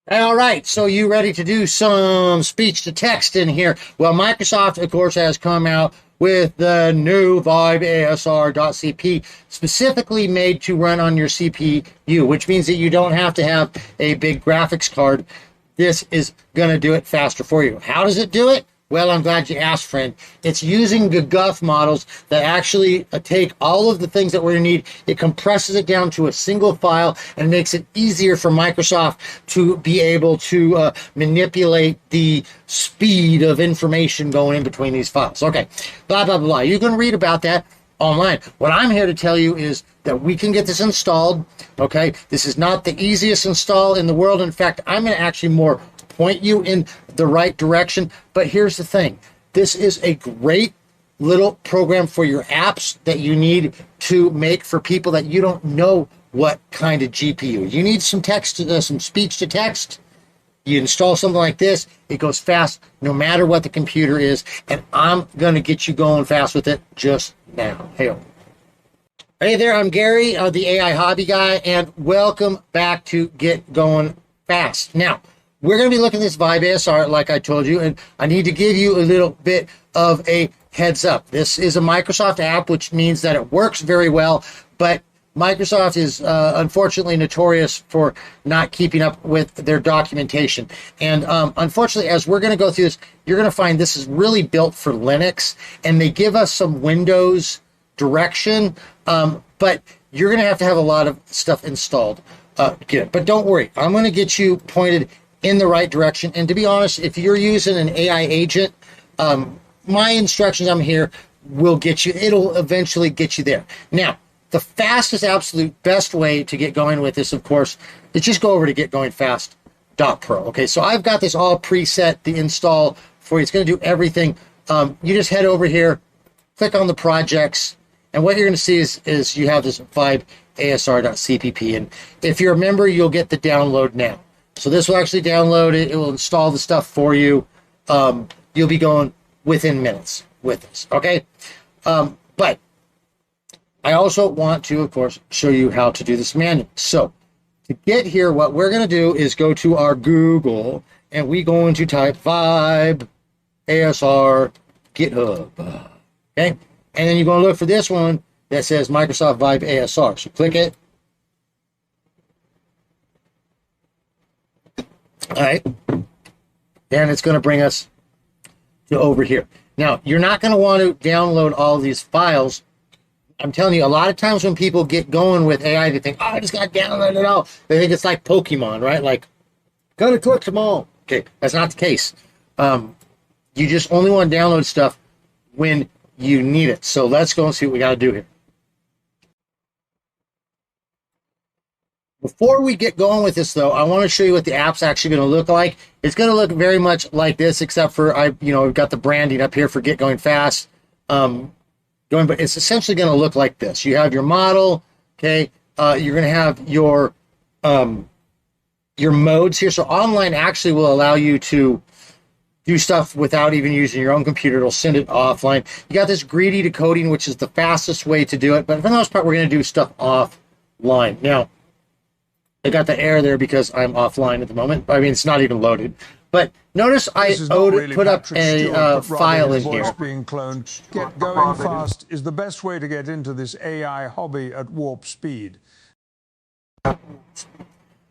All right, so you ready to do some speech to text in here? Well, Microsoft, of course, has come out with the new VibeASR.cpp, specifically made to run on your CPU, which means that you don't have to have a big graphics card. This is going to do it faster for you. How does it do it? Well, I'm glad you asked, friend. It's using GGUF models that actually take all of the things that we're going to need. It compresses it down to a single file and makes it easier for Microsoft to be able to manipulate the speed of information going in between these files. Okay, blah, blah, blah. You can read about that online. What I'm here to tell you is that we can get this installed. Okay, this is not the easiest install in the world. In fact, I'm going to actually more point you in the right direction. But here's the thing. This is a great little program for your apps that you need to make for people that you don't know what kind of GPU. You need some text, some speech to text. You install something like this, it goes fast no matter what the computer is, and I'm going to get you going fast with it just now. Hey there, I'm Gary, the AI hobby guy, and welcome back to Get Going Fast. Now, we're going to be looking at this Vibe ASR, like I told you, and I need to give you a little bit of a heads up. This is a Microsoft app, which means that it works very well, but Microsoft is unfortunately notorious for not keeping up with their documentation. And unfortunately, as we're going to go through this, you're going to find this is really built for Linux, and they give us some Windows direction, but you're going to have a lot of stuff installed to get it. But don't worry, I'm going to get you pointed in the right direction. And to be honest, if you're using an AI agent, my instructions I'm here will get you, it'll eventually get you there. Now, the fastest, absolute best way to get going with this, of course, is just go over to getgoingfast.pro. Okay, so I've got this all preset, the install for you. It's going to do everything. You just head over here, click on the projects, and what you're going to see is you have this Vibe ASR.cpp. And if you're a member, you'll get the download now. So this will actually download it. It will install the stuff for you. You'll be going within minutes with this, okay? But I also want to, of course, show you how to do this manually. So to get here, what we're going to do is go to our Google, and we're going to type Vibe ASR GitHub, okay? And then you're going to look for this one that says Microsoft Vibe ASR. So click it. All right, and it's going to bring us to over here. Now, you're not going to want to download all of these files. I'm telling you, a lot of times when people get going with AI, they think, oh, I just got to download it all. They think it's like Pokemon, right? Like, gotta collect them all. Okay, that's not the case. You just only want to download stuff when you need it. So let's go and see what we got to do here. Before we get going with this, though, I want to show you what the app's actually going to look like. It's going to look very much like this, except for we've got the branding up here for Get Going Fast. But it's essentially going to look like this. You have your model, okay? You're going to have your modes here. So online actually will allow you to do stuff without even using your own computer. It'll send it offline. You got this greedy decoding, which is the fastest way to do it. But for the most part, we're going to do stuff offline. Now, I got the error there because I'm offline at the moment. I mean, it's not even loaded. But notice I put up a file in here. Being cloned. Get Going Fast is the best way to get into this AI hobby at warp speed.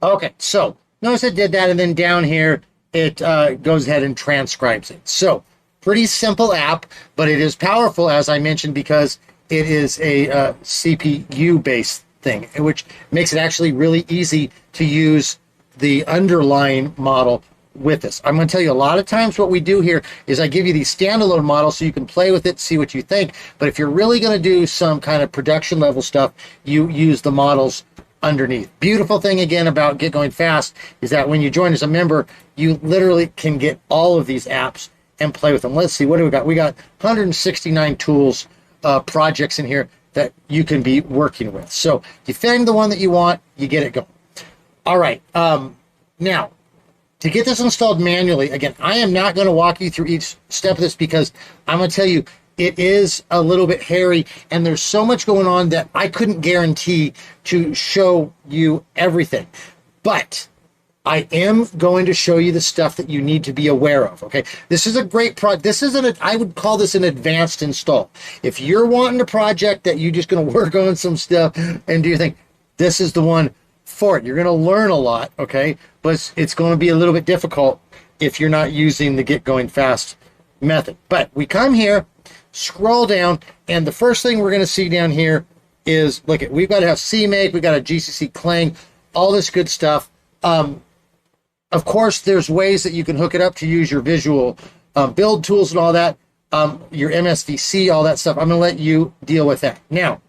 Okay, so notice it did that, and then down here, it goes ahead and transcribes it. So pretty simple app, but it is powerful, as I mentioned, because it is a CPU-based thing, which makes it actually really easy to use the underlying model with this. I'm going to tell you a lot of times what we do here is I give you these standalone models so you can play with it, see what you think. But if you're really going to do some kind of production level stuff, you use the models underneath. Beautiful thing again about Get Going Fast is that when you join as a member, you literally can get all of these apps and play with them. Let's see, what do we got? We got 169 tools, projects in here that you can be working with. So you find the one that you want, you get it going. All right. Now, to get this installed manually, again, I am not going to walk you through each step of this because I'm going to tell you it is a little bit hairy and there's so much going on that I couldn't guarantee to show you everything. But I am going to show you the stuff that you need to be aware of, okay? This is a great project. This is I would call this an advanced install. If you're wanting a project that you're just going to work on some stuff and do your thing, this is the one for it. You're going to learn a lot, okay? But it's going to be a little bit difficult if you're not using the get going fast method. But we come here, scroll down, and the first thing we're going to see down here is, look, we've got to have CMake, we've got a GCC Clang, all this good stuff. Of course, there's ways that you can hook it up to use your visual build tools and all that, your MSVC, all that stuff. I'm going to let you deal with that. Now,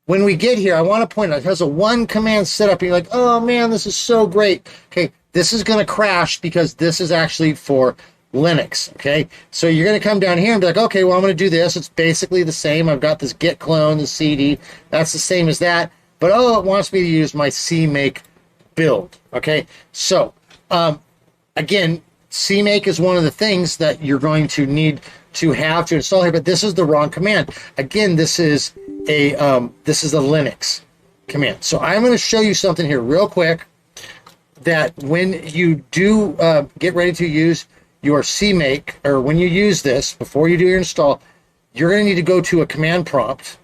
when we get here, I want to point out, it has a one command setup, and you're like, oh man, this is so great. Okay, this is going to crash because this is actually for Linux, okay? So you're going to come down here and be like, okay, well, I'm going to do this. It's basically the same. I've got this git clone, the CD. That's the same as that. But, oh, it wants me to use my CMake build, okay? So, again, CMake is one of the things that you're going to need to have to install here, but this is the wrong command. Again, this is a Linux command. So I'm going to show you something here real quick that when you do get ready to use your CMake, or when you use this, before you do your install, you're going to need to go to a command prompt.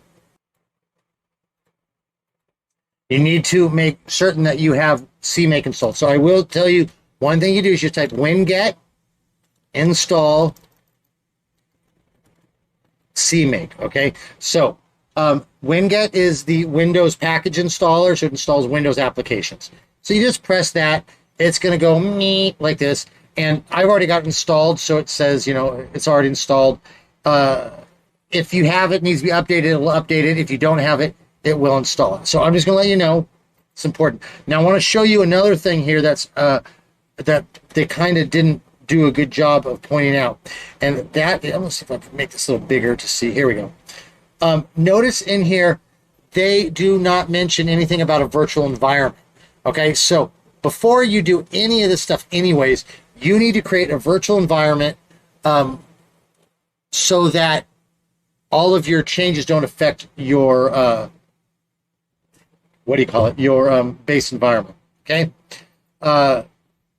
You need to make certain that you have CMake installed. So I will tell you, one thing you do is just type winget install CMake, okay? So winget is the Windows package installer, so it installs Windows applications. So you just press that. It's going to go me like this. And I've already got it installed, so it says, you know, it's already installed. If you have it, needs to be updated, it will update it. If you don't have it, it will install it. So I'm just going to let you know it's important. Now I want to show you another thing here that's that they kind of didn't do a good job of pointing out. And that, I'm going to see if I can make this a little bigger to see. Here we go. Notice in here, they do not mention anything about a virtual environment. Okay, so before you do any of this stuff anyways, you need to create a virtual environment so that all of your changes don't affect your, your base environment, okay?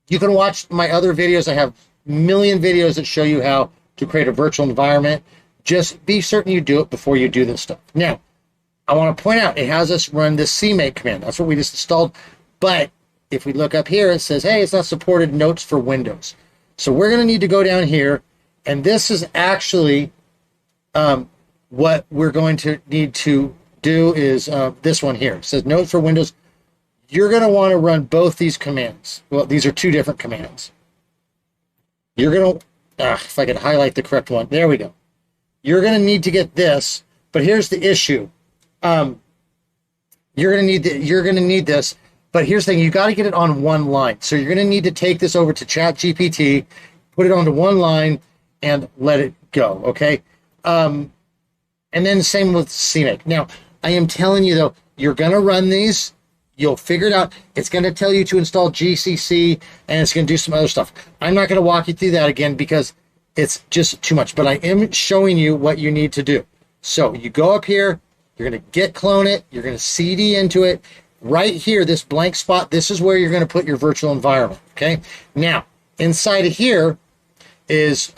You can watch my other videos. I have a million videos that show you how to create a virtual environment. Just be certain you do it before you do this stuff. Now, I want to point out, it has us run this CMake command. That's what we just installed. But if we look up here, it says, hey, it's not supported notes for Windows. So we're going to need to go down here, and this is actually what we're going to need to do is this one here. It says notes for Windows. You're going to want to run both these commands. Well, these are two different commands. You're going to, if I could highlight the correct one. There we go. You're going to need to get this, but here's the issue. You're going to need this. But here's the thing, you got to get it on one line. So you're going to need to take this over to ChatGPT, put it onto one line, and let it go, okay? And then the same with CMake. Now, I am telling you, though, you're going to run these. You'll figure it out. It's going to tell you to install GCC, and it's going to do some other stuff. I'm not going to walk you through that again because it's just too much. But I am showing you what you need to do. So you go up here. You're going to git clone it. You're going to CD into it. Right here, this blank spot, this is where you're going to put your virtual environment, okay? Now, inside of here is,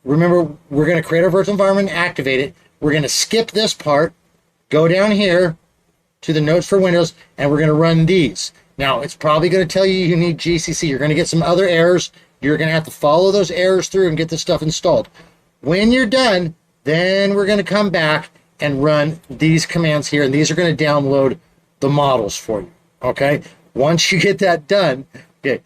remember, we're going to create our virtual environment and activate it. We're going to skip this part, go down here to the notes for Windows, and we're going to run these. Now, it's probably going to tell you need GCC. You're going to get some other errors. You're going to have to follow those errors through and get this stuff installed. When you're done, then we're going to come back and run these commands here, and these are going to download the models for you, okay? Once you get that done, okay,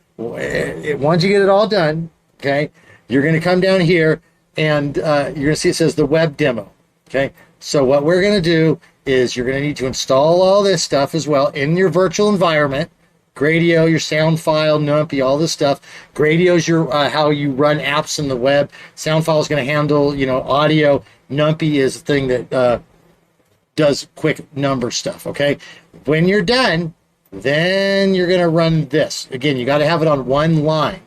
once you get it all done, okay, you're going to come down here and you're going to see it says the web demo, okay? So what we're going to do is you're going to need to install all this stuff as well in your virtual environment. Gradio, your sound file, NumPy, all this stuff. Gradio is your how you run apps in the web. Sound file is going to handle, you know, audio. NumPy is the thing that does quick number stuff, okay? When you're done, then you're going to run this. Again, you got to have it on one line,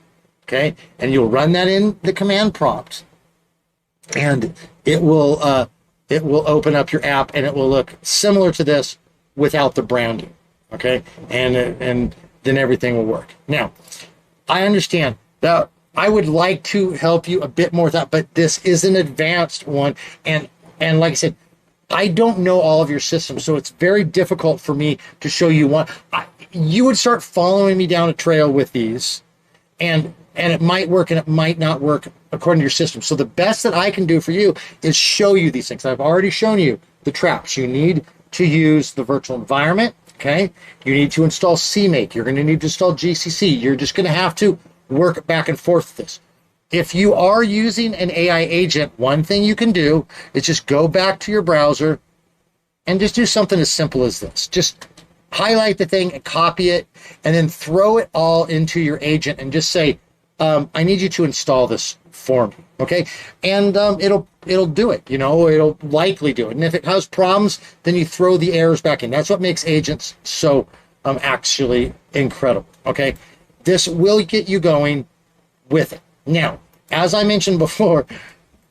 okay? And you'll run that in the command prompt, and it will open up your app, and it will look similar to this without the branding, okay? And then everything will work. Now, I understand that. I would like to help you a bit more with that, but this is an advanced one. And like I said, I don't know all of your systems, so it's very difficult for me to show you one. You would start following me down a trail with these, and it might work and it might not work according to your system. So the best that I can do for you is show you these things. I've already shown you the traps. You need to use the virtual environment, okay? You need to install CMake. You're going to need to install GCC. You're just going to have to work back and forth with this. If you are using an AI agent, one thing you can do is just go back to your browser and just do something as simple as this. Just highlight the thing and copy it, and then throw it all into your agent and just say, I need you to install this for me, okay? And it'll do it, you know, it'll likely do it. And if it has problems, then you throw the errors back in. That's what makes agents so actually incredible, okay? This will get you going with it. Now, as I mentioned before,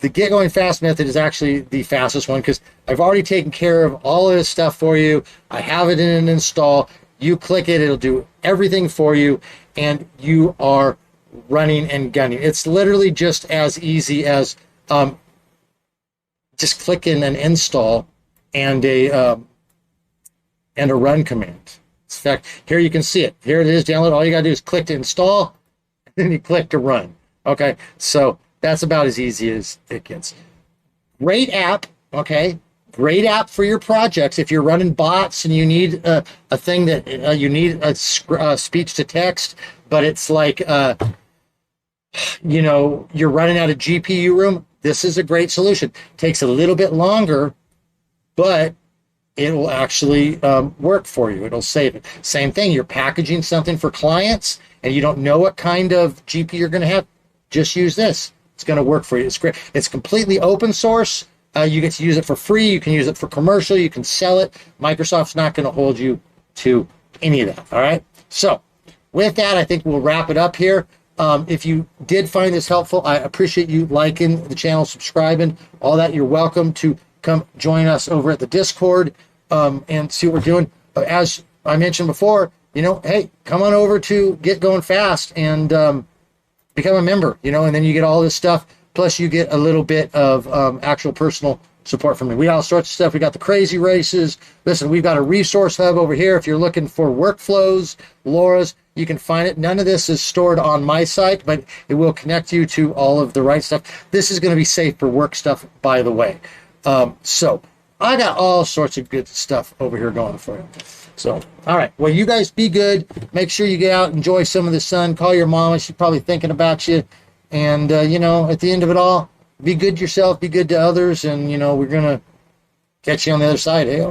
the get going fast method is actually the fastest one because I've already taken care of all of this stuff for you. I have it in an install. You click it, it'll do everything for you, and you are running and gunning. It's literally just as easy as just clicking an install and a run command. In fact, here you can see it. Here it is, download. All you got to do is click to install, and then you click to run. Okay, so that's about as easy as it gets. Great app, okay? Great app for your projects. If you're running bots and you need a thing that you need a speech to text, but it's like, you know, you're running out of GPU room, this is a great solution. Takes a little bit longer, but it will actually work for you. It'll save it. Same thing, you're packaging something for clients and you don't know what kind of GPU you're going to have, just use this. It's going to work for you. It's great. It's completely open source. You get to use it for free. You can use it for commercial. You can sell it. Microsoft's not going to hold you to any of that. All right. So with that, I think we'll wrap it up here. If you did find this helpful, I appreciate you liking the channel, subscribing, all that. You're welcome to come join us over at the Discord and see what we're doing. But as I mentioned before, you know, hey, come on over to Get Going Fast and become a member, you know, and then you get all this stuff. Plus you get a little bit of actual personal support from me. We got all sorts of stuff. We got the crazy races. Listen, we've got a resource hub over here. If you're looking for workflows, LoRa's, you can find it. None of this is stored on my site, but it will connect you to all of the right stuff. This is going to be safe for work stuff, by the way. So I got all sorts of good stuff over here going for you. So, all right. Well, you guys be good. Make sure you get out, enjoy some of the sun. Call your mama. She's probably thinking about you. And, you know, at the end of it all, be good to yourself, be good to others. And, you know, we're going to catch you on the other side. Hey,